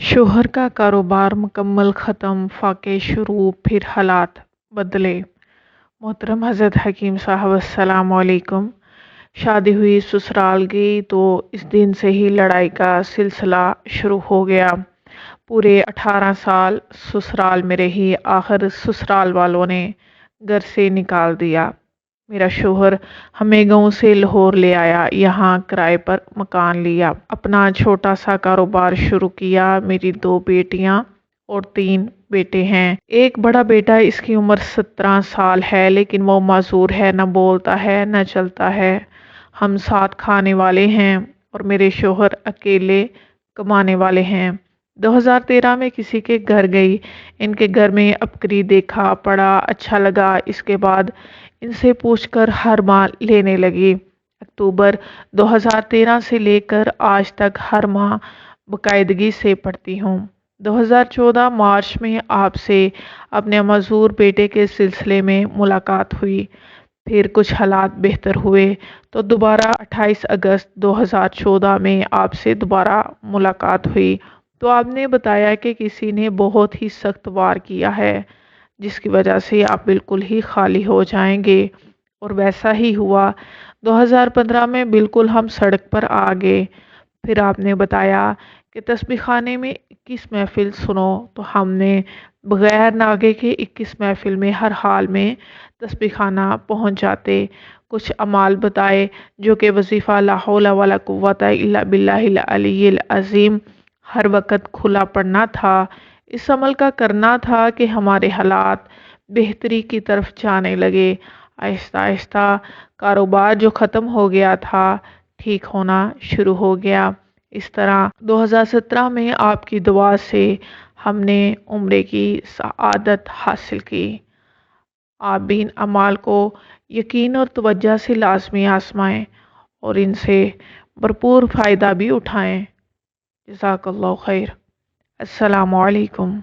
شوہر کا کاروبار مکمل ختم، فاقے شروع، پھر حالات بدلے۔ محترم حضرت حکیم صاحب السلام علیکم۔ شادی ہوئی، سسرال گئی تو اس دن سے ہی لڑائی کا سلسلہ شروع ہو گیا۔ پورے 18 سال سسرال میں رہی، آخر سسرال والوں نے گھر سے نکال دیا۔ میرا شوہر ہمیں گاؤں سے لاہور لے آیا، یہاں کرائے پر مکان لیا، اپنا چھوٹا سا کاروبار شروع کیا۔ میری 2 بیٹیاں اور 3 بیٹے ہیں۔ ایک بڑا بیٹا، اس کی عمر 17 سال ہے، لیکن وہ معذور ہے، نہ بولتا ہے نہ چلتا ہے۔ ہم 7 کھانے والے ہیں اور میرے شوہر اکیلے کمانے والے ہیں۔ 2013 میں کسی کے گھر گئی، ان کے گھر میں ابکری دیکھا، پڑا، اچھا لگا، اس کے بعد ان سے پوچھ کر ہر ماہ لینے لگی۔ اکتوبر 2013 سے لے کر آج تک ہر ماہ باقاعدگی سے پڑھتی ہوں۔ 2014 مارچ میں آپ سے اپنے معذور بیٹے کے سلسلے میں ملاقات ہوئی، پھر کچھ حالات بہتر ہوئے تو دوبارہ 28 اگست 2014 میں آپ سے دوبارہ ملاقات ہوئی تو آپ نے بتایا کہ کسی نے بہت ہی سخت وار کیا ہے، جس کی وجہ سے آپ بالکل ہی خالی ہو جائیں گے، اور ویسا ہی ہوا۔ 2015 میں بالکل ہم سڑک پر آ گئے۔ پھر آپ نے بتایا کہ تسبیح خانے میں 21 محفل سنو، تو ہم نے بغیر ناگے کے 21 محفل میں ہر حال میں تسبیح خانہ پہنچ جاتے۔ کچھ اعمال بتائے جو کہ وظیفہ لا حول ولا قوت الا باللہ العلی العظیم ہر وقت کھلا پڑنا تھا۔ اس عمل کا کرنا تھا کہ ہمارے حالات بہتری کی طرف جانے لگے۔ آہستہ آہستہ کاروبار جو ختم ہو گیا تھا ٹھیک ہونا شروع ہو گیا۔ اس طرح 2017 میں آپ کی دعا سے ہم نے عمرے کی سعادت حاصل کی۔ آپ بھی ان اعمال کو یقین اور توجہ سے لازمی آزمائیں اور ان سے بھرپور فائدہ بھی اٹھائیں۔ جزاک اللہ خیر۔ السلام علیکم۔